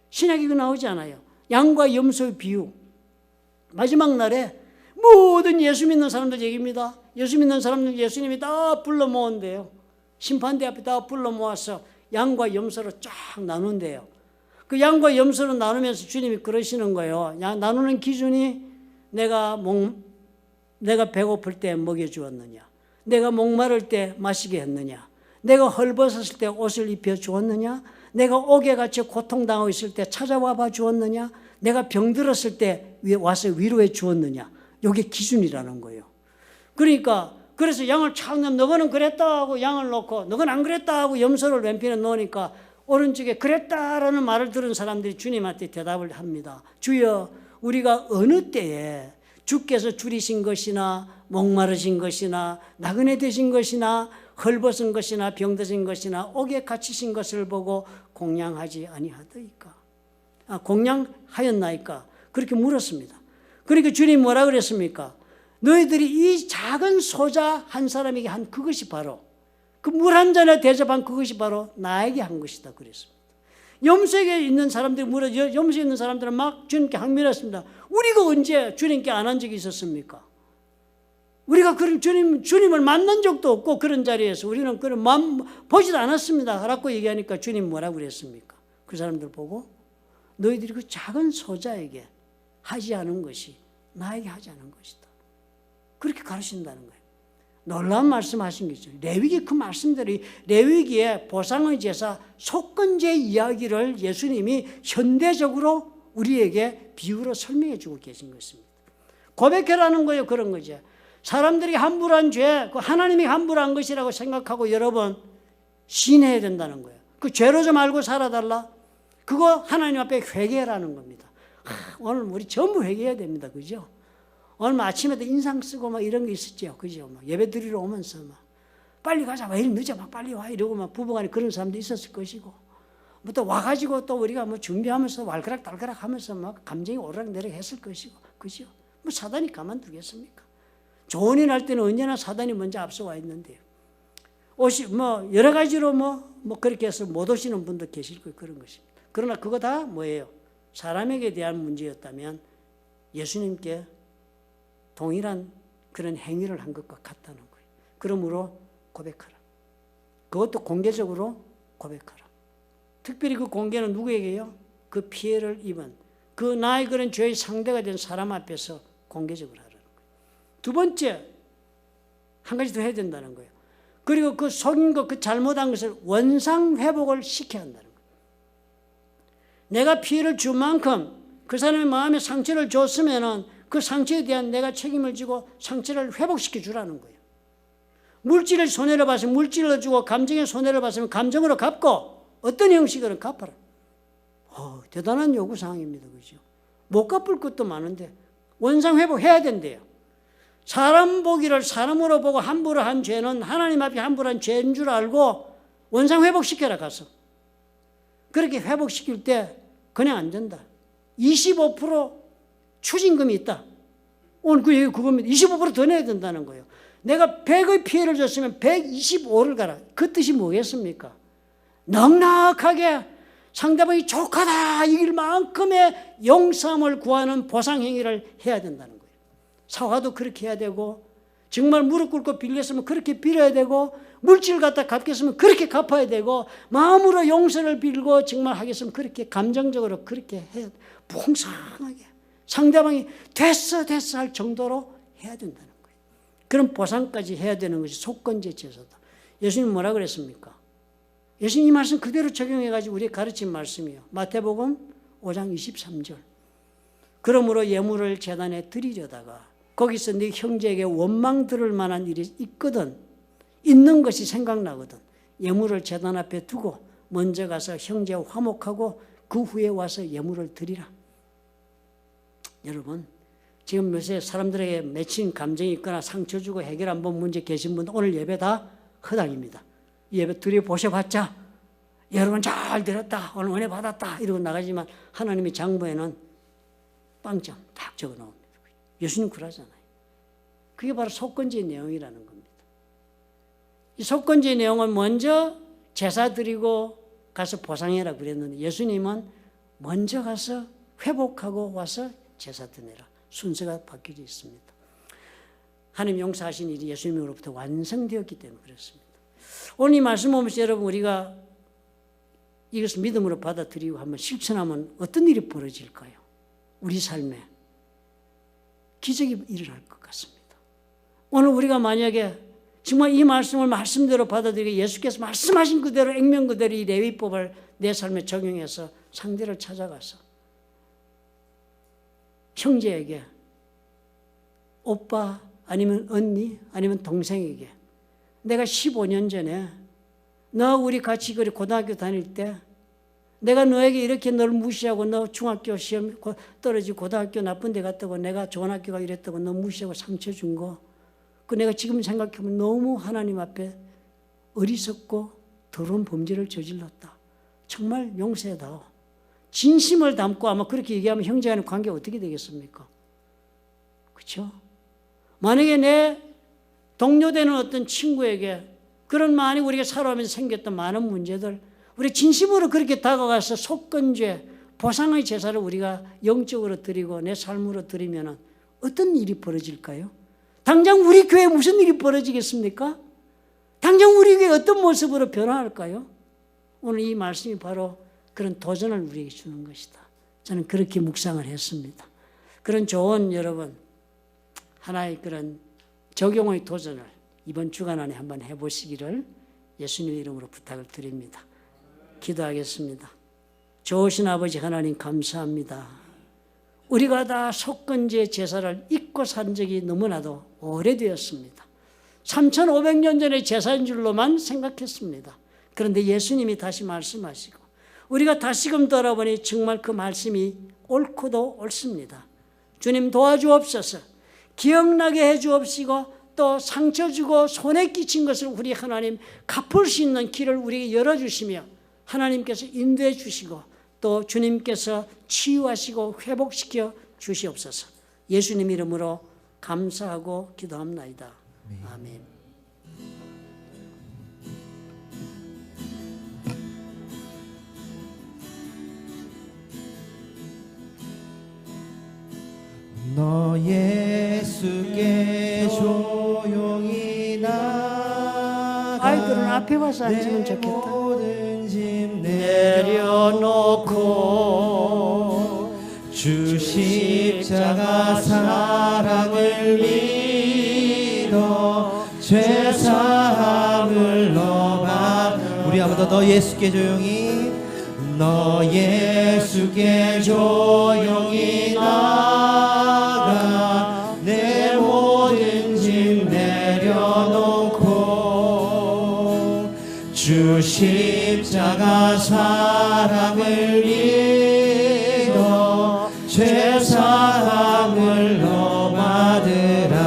신약에 이거 나오지 않아요. 양과 염소의 비유. 마지막 날에 모든 예수 믿는 사람들 얘기입니다. 예수 믿는 사람들 예수님이 다 불러 모은대요. 심판대 앞에 다 불러 모아서 양과 염소로 쫙 나눈대요. 그 양과 염소로 나누면서 주님이 그러시는 거예요. 나누는 기준이 내가 배고플 때 먹여주었느냐, 내가 목마를 때 마시게 했느냐, 내가 헐벗었을 때 옷을 입혀 주었느냐, 내가 옥에 갇혀 고통당하고 있을 때 찾아와 봐 주었느냐, 내가 병들었을 때 와서 위로해 주었느냐. 이게 기준이라는 거예요. 그러니까 그래서 양을 착 넣으면 너거는 그랬다 하고 양을 놓고 너건 안 그랬다 하고 염소를 왼편에 놓으니까 오른쪽에 그랬다라는 말을 들은 사람들이 주님한테 대답을 합니다. 주여, 우리가 어느 때에 주께서 줄이신 것이나 목마르신 것이나 나그네 되신 것이나 헐벗은 것이나 병드신 것이나 옥에 갇히신 것을 보고 공양하지 아니하더이까? 공양하였나이까? 그렇게 물었습니다. 그러니까 주님 뭐라 그랬습니까? 너희들이 이 작은 소자 한 사람에게 한 그것이 바로 그 물 한 잔에 대접한 그것이 바로 나에게 한 것이다 그랬습니다. 염소에 있는 사람들이 염소에 있는 사람들은 막 주님께 항변했습니다. 우리가 언제 주님께 안 한 적이 있었습니까? 우리가 그런 주님을 만난 적도 없고 그런 자리에서 우리는 그런 마음 보지도 않았습니다. 라고 얘기하니까 주님 뭐라고 그랬습니까? 그 사람들 보고 너희들이 그 작은 소자에게 하지 않은 것이 나에게 하지 않은 것이다. 그렇게 가르친다는 거예요. 놀라운 말씀하신 거죠. 레위기 그 말씀대로 레위기의 보상의 제사 속건제 이야기를 예수님이 현대적으로 우리에게 비유로 설명해 주고 계신 것입니다. 고백해라는 거예요. 그런 거죠. 사람들이 함부로 한 죄, 하나님이 함부로 한 것이라고 생각하고 여러분 시인해야 된다는 거예요. 그 죄로 좀 알고 살아달라. 그거 하나님 앞에 회개라는 겁니다. 오늘 우리 전부 회개해야 됩니다. 그죠? 오늘 아침에도 인상 쓰고 막 이런 거 있었죠. 그죠? 막 예배 드리러 오면서 막 빨리 가자. 왜 이리 늦어? 막 빨리 와. 이러고 막 부부간에 그런 사람도 있었을 것이고. 뭐 또 와가지고 또 우리가 뭐 준비하면서 왈그락달그락 하면서 막 감정이 오르락내리락 했을 것이고. 그죠? 뭐 사단이 가만두겠습니까? 좋은 일 할 때는 언제나 사단이 먼저 앞서와 있는데요. 뭐 여러 가지로 뭐 그렇게 해서 못 오시는 분도 계실 거예요. 그런 것입니다. 그러나 그거 다 뭐예요? 사람에게 대한 문제였다면 예수님께 동일한 그런 행위를 한 것과 같다는 거예요. 그러므로 고백하라. 그것도 공개적으로 고백하라. 특별히 그 공개는 누구에게요? 그 피해를 입은 그 나의 그런 죄의 상대가 된 사람 앞에서 공개적으로 하라는 거예요. 두 번째, 한 가지 더 해야 된다는 거예요. 그리고 그 속인 것, 그 잘못한 것을 원상 회복을 시켜야 한다는 거예요. 내가 피해를 준 만큼 그 사람의 마음에 상처를 줬으면은 그 상처에 대한 내가 책임을 지고 상처를 회복시켜 주라는 거예요. 물질을 손해를 봤으면 물질을 주고 감정에 손해를 봤으면 감정으로 갚고 어떤 형식으로 갚아라. 대단한 요구사항입니다. 그죠? 못 갚을 것도 많은데 원상 회복해야 된대요. 사람 보기를 사람으로 보고 함부로 한 죄는 하나님 앞에 함부로 한 죄인 줄 알고 원상 회복시켜라 가서. 그렇게 회복시킬 때 그냥 안 된다. 25% 추징금이 있다. 오늘 그 얘기 그겁니다. 25% 더 내야 된다는 거예요. 내가 100의 피해를 줬으면 125를 가라. 그 뜻이 뭐겠습니까? 넉넉하게 상대방이 족하다 이길 만큼의 용서함을 구하는 보상행위를 해야 된다는 거예요. 사과도 그렇게 해야 되고 정말 무릎 꿇고 빌렸으면 그렇게 빌어야 되고 물질 갖다 갚겠으면 그렇게 갚아야 되고 마음으로 용서를 빌고 정말 하겠으면 그렇게 감정적으로 그렇게 해야 돼. 풍성하게 상대방이 됐어 할 정도로 해야 된다는 거예요. 그런 보상까지 해야 되는 것이 속건제 제사다. 예수님 뭐라 그랬습니까? 예수님 이 말씀 그대로 적용해가지고 우리 가르친 말씀이에요. 마태복음 5장 23절. 그러므로 예물을 제단에 드리려다가 거기서 네 형제에게 원망 들을 만한 일이 있거든, 있는 것이 생각나거든, 예물을 제단 앞에 두고 먼저 가서 형제와 화목하고 그 후에 와서 예물을 드리라. 여러분, 지금 요새 사람들에게 맺힌 감정이 있거나 상처 주고 해결 안 본 문제 계신 분 오늘 예배 다 허당입니다. 예배 드려보셔봤자 여러분 잘 드렸다, 오늘 은혜 받았다 이러고 나가지만 하나님의 장부에는 빵점 딱 적어놓습니다. 예수님 그러잖아요. 그게 바로 속건제의 내용이라는 겁니다. 이 속건제의 내용은 먼저 제사 드리고 가서 보상해라 그랬는데 예수님은 먼저 가서 회복하고 와서 제사 드내라. 순서가 바뀌어 있습니다. 하나님 용서하신 일이 예수님으로부터 완성되었기 때문에 그렇습니다. 오늘 이 말씀 보면서 여러분 우리가 이것을 믿음으로 받아들이고 한번 실천하면 어떤 일이 벌어질까요? 우리 삶에 기적이 일어날 것 같습니다. 오늘 우리가 만약에 정말 이 말씀을 말씀대로 받아들이고 예수께서 말씀하신 그대로 액면 그대로 이 레위법을 내 삶에 적용해서 상대를 찾아가서 형제에게, 오빠 아니면 언니 아니면 동생에게 내가 15년 전에 너하고 우리 같이 고등학교 다닐 때 내가 너에게 이렇게 널 무시하고 너 중학교 시험 떨어지고 고등학교 나쁜 데 갔다고 내가 좋은 학교가 이랬다고 너 무시하고 상처 준 거, 그 내가 지금 생각해보면 너무 하나님 앞에 어리석고 더러운 범죄를 저질렀다. 정말 용서해다오. 진심을 담고 아마 그렇게 얘기하면 형제 간의 관계가 어떻게 되겠습니까? 그렇죠? 만약에 내 동료되는 어떤 친구에게 그런 만약 우리가 살아오면서 생겼던 많은 문제들 우리 진심으로 그렇게 다가가서 속건죄, 보상의 제사를 우리가 영적으로 드리고 내 삶으로 드리면 어떤 일이 벌어질까요? 당장 우리 교회에 무슨 일이 벌어지겠습니까? 당장 우리 교회 어떤 모습으로 변화할까요? 오늘 이 말씀이 바로 그런 도전을 우리에게 주는 것이다. 저는 그렇게 묵상을 했습니다. 그런 좋은 여러분 하나의 그런 적용의 도전을 이번 주간 안에 한번 해보시기를 예수님의 이름으로 부탁을 드립니다. 기도하겠습니다. 좋으신 아버지 하나님 감사합니다. 우리가 다 속건제 제사를 잊고 산 적이 너무나도 오래되었습니다. 3,500년 전의 제사인 줄로만 생각했습니다. 그런데 예수님이 다시 말씀하시고 우리가 다시금 돌아보니 정말 그 말씀이 옳고도 옳습니다. 주님 도와주옵소서. 기억나게 해주옵시고 또 상처 주고 손해 끼친 것을 우리 하나님 갚을 수 있는 길을 우리에게 열어주시며 하나님께서 인도해 주시고 또 주님께서 치유하시고 회복시켜 주시옵소서. 예수님 이름으로 감사하고 기도합나이다. 아멘. 너 예수께 조용히 나가. 아이들은 앞에 와서 앉으면 내 좋겠다. 모든 짐 내려놓고 주 십자가 사랑을 믿어 죄사함을 너만. 우리 한번 더 너 예수께 조용히, 너 예수께 조용히 나가 내 모든 짐 내려놓고 주 십자가 사랑을 믿어 죄사함을 너 받으라.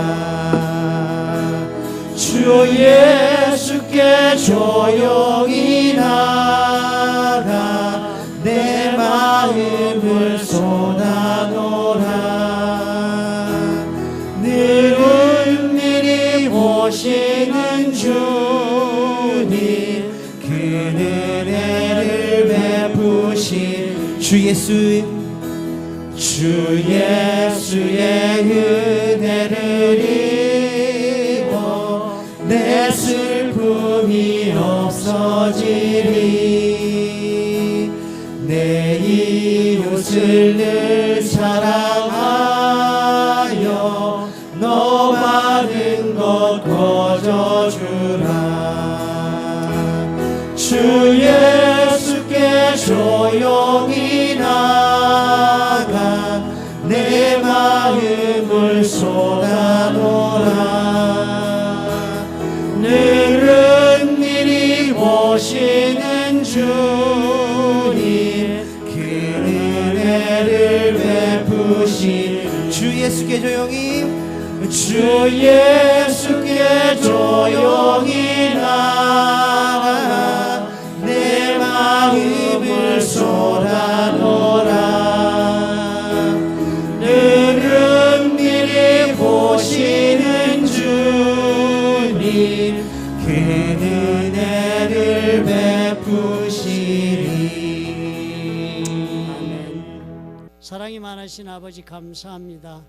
주 예수께 조용히 나가 내 마음을 쏟아놓으라. 늘 은밀히 보시는 주님, 그 은혜를 베푸신 주 예수의 은혜를 입어 내 슬픔이 없어지리. 내 이웃을 늘 사랑하여 너 받은 것 거저주라. 주 예수께 조용히 나가 내 마음을 쏟아놓으라. 늘 은밀히 보시는 주님, 그 은혜를 베푸신 주 예수께 조용히, 주 예수께 조용히 나가 내 마음을 쏟아놓으라. 늘 은밀히 보시는 주님, 그 은혜를 베푸시리. 아멘. 사랑이 많으신 아버지 감사합니다.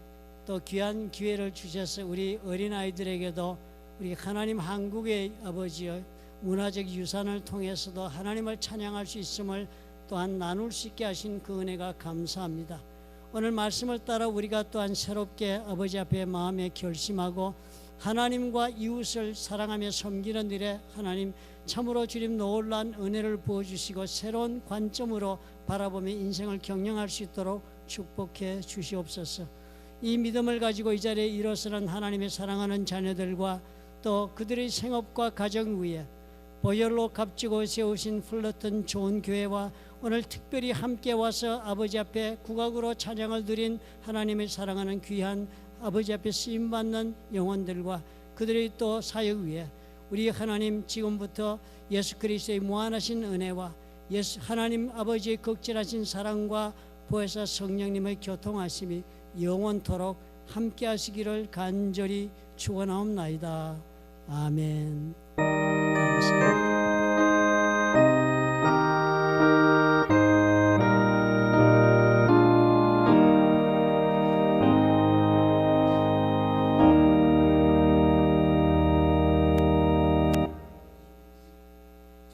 또 귀한 기회를 주셔서 우리 어린아이들에게도 우리 하나님 한국의 아버지여 문화적 유산을 통해서도 하나님을 찬양할 수 있음을 또한 나눌 수 있게 하신 그 은혜가 감사합니다. 오늘 말씀을 따라 우리가 또한 새롭게 아버지 앞에 마음에 결심하고 하나님과 이웃을 사랑하며 섬기는 일에 하나님 참으로 주님 놀라운 은혜를 부어주시고 새로운 관점으로 바라보며 인생을 경영할 수 있도록 축복해 주시옵소서. 이 믿음을 가지고 이 자리에 일어서는 하나님의 사랑하는 자녀들과 또 그들의 생업과 가정 위에 보혈로 값지고 세우신 플러튼 좋은 교회와 오늘 특별히 함께 와서 아버지 앞에 국악으로 찬양을 드린 하나님의 사랑하는 귀한 아버지 앞에 쓰임받는 영혼들과 그들의 또 사역 위에 우리 하나님 지금부터 예수 그리스도의 무한하신 은혜와 예수 하나님 아버지의 극진하신 사랑과 보혜사 성령님의 교통하심이 영원토록 함께 하시기를 간절히 축원하옵나이다. 아멘. 감사합니다.